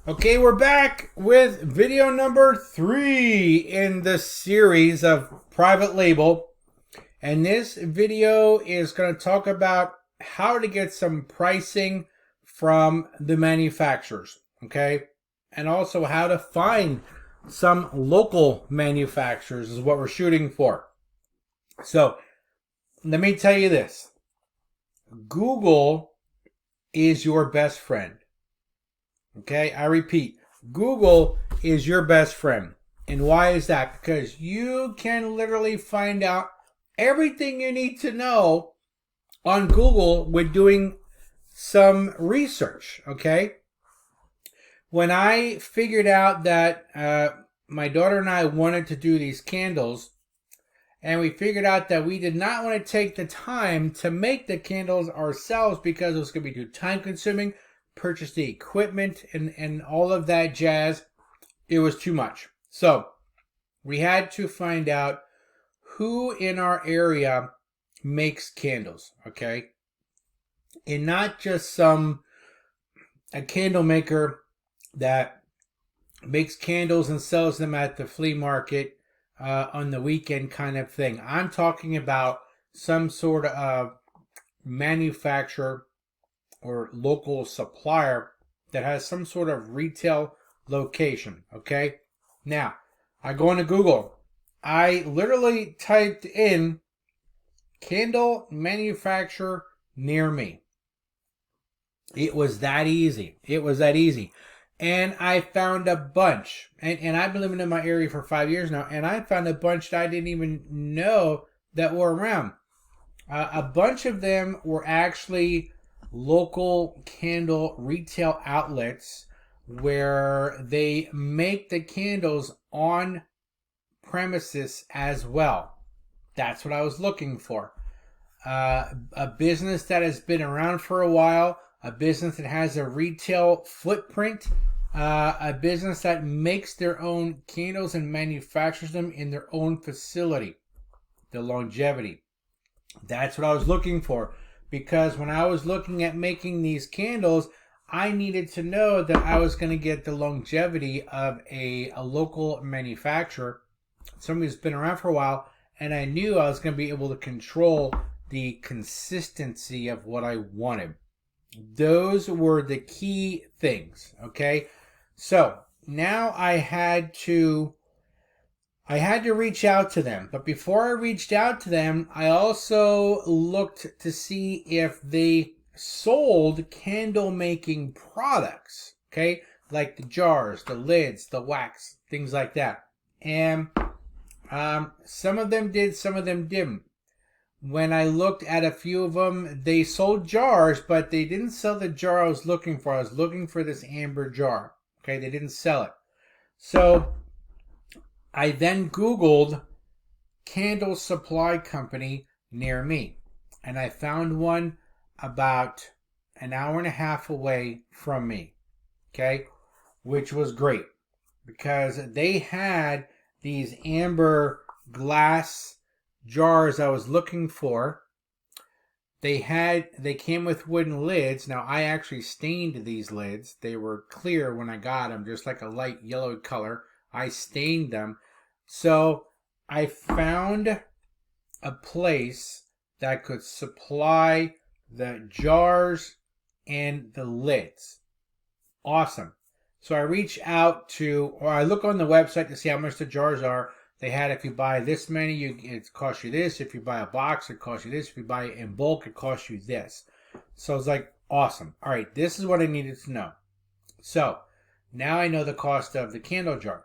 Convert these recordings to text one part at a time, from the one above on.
Okay, we're back with video number 3 in the series of private label. And this video is going to talk about how to get some pricing from the manufacturers, okay? And also how to find some local manufacturers is what we're shooting for. So, let me tell you this. Google is your best friend. Okay, I repeat, Google is your best friend. And why is that? Because you can literally find out everything you need to know on Google with doing some research, okay? When I figured out that my daughter and I wanted to do these candles, and we figured out that we did not want to take the time to make the candles ourselves because it was going to be too time consuming, purchase the equipment and all of that jazz, it was too much. So we had to find out who in our area makes candles, okay? And not just a candle maker that makes candles and sells them at the flea market on the weekend kind of thing. I'm talking about some sort of manufacturer or local supplier that has some sort of retail location, okay? Now, I go into Google. I literally typed in candle manufacturer near me. It was that easy. It was that easy. And I found a bunch. And I've been living in my area for 5 years now, and I found a bunch that I didn't even know that were around. A bunch of them were actually local candle retail outlets where they make the candles on premises as well. That's what I was looking for. A business that has been around for a while, a business that has a retail footprint, a business that makes their own candles and manufactures them in their own facility. The longevity. That's what I was looking for. Because when I was looking at making these candles, I needed to know that I was going to get the longevity of a local manufacturer, somebody who's been around for a while, and I knew I was going to be able to control the consistency of what I wanted. Those were the key things, okay? So now I had to reach out to them. But before I reached out to them, I also looked to see if they sold candle making products, okay? Like the jars, the lids, the wax, things like that. And some of them did, some of them didn't. When I looked at a few of them, they sold jars, but they didn't sell the jar I was looking for. I was looking for this amber jar, okay? They didn't sell it. So I then Googled candle supply company near me, and I found one about an hour and a half away from me, okay, which was great because they had these amber glass jars I was looking for. They came with wooden lids. Now I actually stained these lids. They were clear when I got them, just like a light yellow color. I stained them. So I found a place that could supply the jars and the lids. Awesome. So I reach out to, or I look on the website to see how much the jars are. They had, if you buy this many, it costs you this. If you buy a box, it costs you this. If you buy it in bulk, it costs you this. So it's like, awesome. All right, this is what I needed to know. So now I know the cost of the candle jar.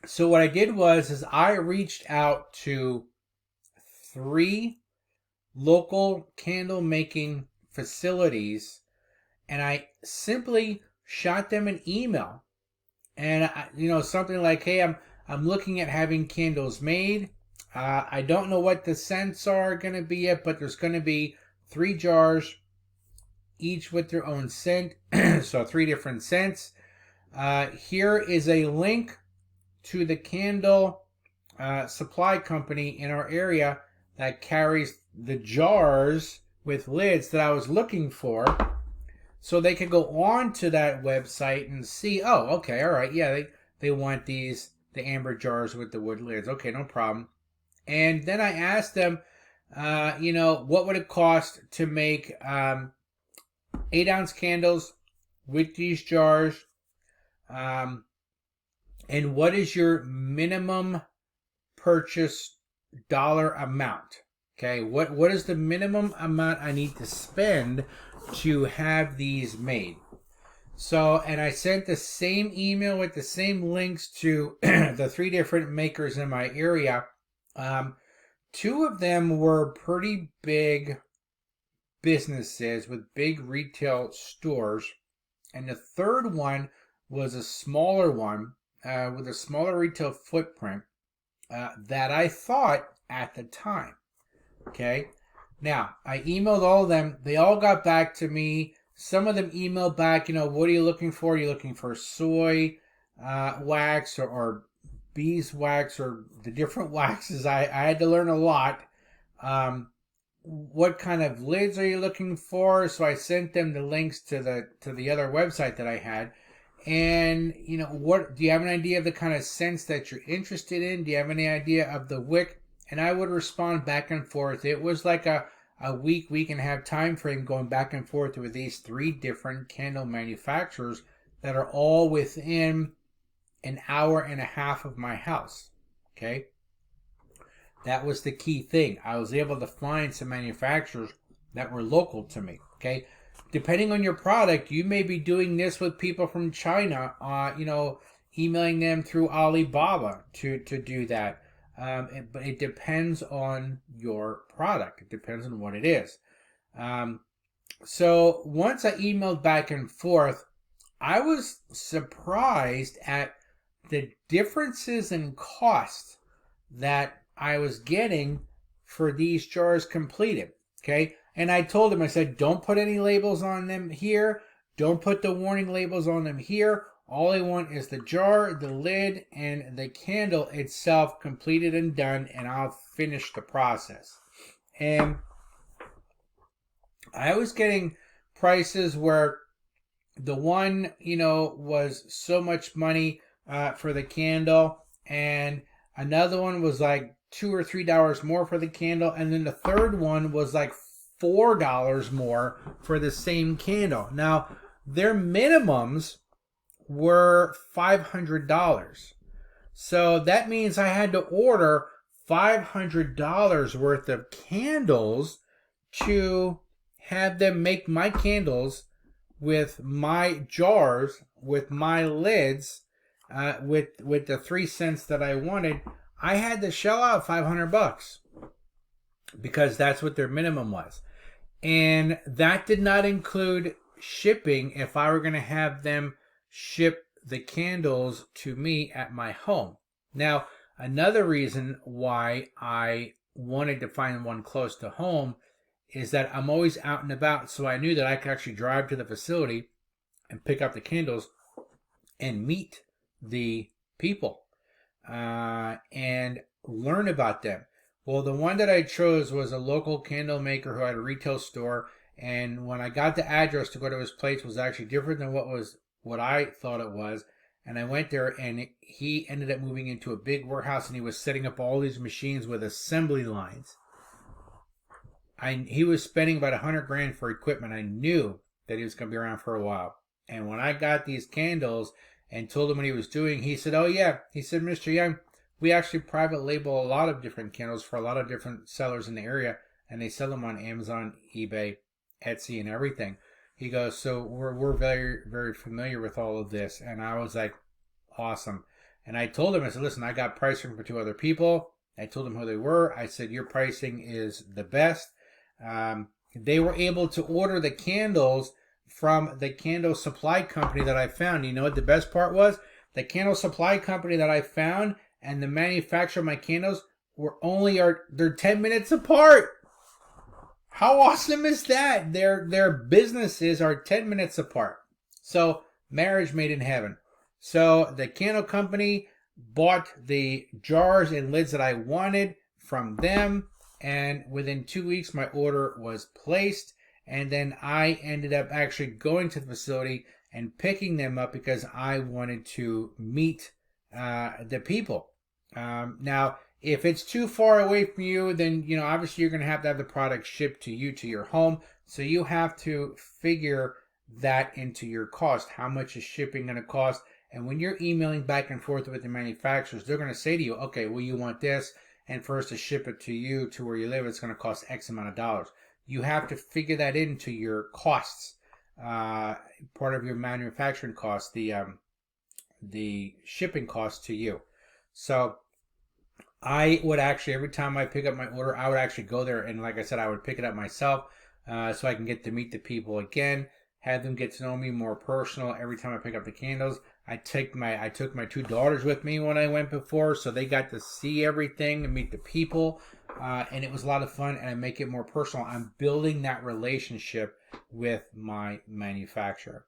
So what I did was I reached out to 3 local candle making facilities, and I simply shot them an email. And something like, hey, I'm looking at having candles made. I don't know what the scents are going to be yet, but there's going to be 3 jars, each with their own scent. So 3 different scents. Here is a link to the candle supply company in our area that carries the jars with lids that I was looking for. so they could go on to that website and see, oh, okay, all right, yeah, they want the amber jars with the wood lids. Okay, no problem. And then I asked them, what would it cost to make 8-ounce candles with these jars? And what is your minimum purchase dollar amount? Okay, what is the minimum amount I need to spend to have these made? So, and I sent the same email with the same links to the 3 different makers in my area. 2 of them were pretty big businesses with big retail stores, and the third one was a smaller one with a smaller retail footprint that I thought at the time. Okay, now I emailed all of them. They all got back to me. Some of them emailed back, what are you looking for? Are you looking for soy wax or beeswax or the different waxes? I had to learn a lot. What kind of lids are you looking for? So I sent them the links to the other website that I had. And what do you have an idea of the kind of scents that you're interested in? Do you have any idea of the wick? And I would respond back and forth. It was like a week and a half time frame going back and forth with these 3 different candle manufacturers that are all within an hour and a half of my house. Okay, that was the key thing. I was able to find some manufacturers that were local to me. Okay, depending on your product, you may be doing this with people from China, emailing them through Alibaba to do that. But it depends on your product. It depends on what it is. So once I emailed back and forth, I was surprised at the differences in cost that I was getting for these jars completed. Okay. And I told him, I said, don't put any labels on them here. Don't put the warning labels on them here. All I want is the jar, the lid, and the candle itself completed and done, and I'll finish the process. And I was getting prices where the one, was so much money for the candle, and another one was like $2 or $3 more for the candle, and then the third one was like $4 more for the same candle. Now, their minimums were $500. So that means I had to order $500 worth of candles to have them make my candles with my jars, with my lids, with the 3 cents that I wanted. I had to shell out $500 because that's what their minimum was. And that did not include shipping if I were going to have them ship the candles to me at my home. Now, another reason why I wanted to find one close to home is that I'm always out and about, so I knew that I could actually drive to the facility and pick up the candles and meet the people and learn about them. Well, the one that I chose was a local candle maker who had a retail store, and when I got the address to go to his place was actually different than what I thought it was. And I went there, and he ended up moving into a big warehouse, and he was setting up all these machines with assembly lines. He was spending about $100,000 for equipment. I knew that he was going to be around for a while. And when I got these candles and told him what he was doing, he said, "Oh yeah," he said, "Mr. Young, we actually private label a lot of different candles for a lot of different sellers in the area, and they sell them on Amazon, eBay, Etsy, and everything." He goes, "So we're very, very familiar with all of this." And I was like, awesome. And I told him, I said, "Listen, I got pricing for 2 other people." I told him who they were. I said, "Your pricing is the best." They were able to order the candles from the candle supply company that I found. You know what the best part was? The candle supply company that I found and the manufacturer of my candles they're 10 minutes apart. How awesome is that? Their businesses are 10 minutes apart. So marriage made in heaven. So the candle company bought the jars and lids that I wanted from them, and within 2 weeks my order was placed, And then I ended up actually going to the facility and picking them up because I wanted to meet the people. Now, if it's too far away from you, then obviously you're going to have the product shipped to you to your home. So you have to figure that into your cost. How much is shipping going to cost? And when you're emailing back and forth with the manufacturers, they're going to say to you, okay, well, you want this, and for us to ship it to you to where you live, it's going to cost X amount of dollars. You have to figure that into your costs. Part of your manufacturing cost, the shipping cost to you. So I would actually, every time I pick up my order, I would actually go there, and like I said, I would pick it up myself, so I can get to meet the people again, have them get to know me more personal. Every time I pick up the candles, I took my two daughters with me when I went before, so they got to see everything and meet the people, and it was a lot of fun, and I make it more personal. I'm building that relationship with my manufacturer,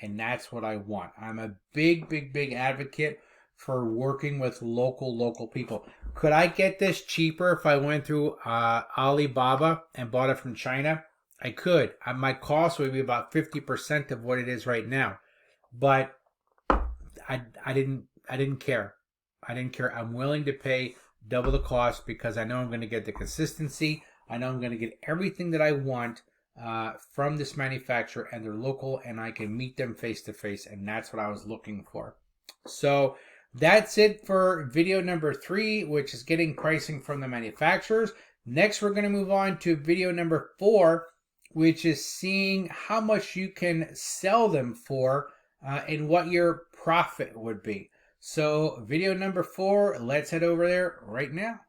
and that's what I want. I'm a big advocate for working with local people. Could I get this cheaper if I went through Alibaba and bought it from China? I could. My cost would be about 50% of what it is right now. But I didn't care. I didn't care. I'm willing to pay double the cost because I know I'm going to get the consistency. I know I'm going to get everything that I want from this manufacturer, and they're local, and I can meet them face to face, and that's what I was looking for. So that's it for video number 3, which is getting pricing from the manufacturers. Next, we're going to move on to video number 4, which is seeing how much you can sell them for and what your profit would be. So video number 4, let's head over there right now.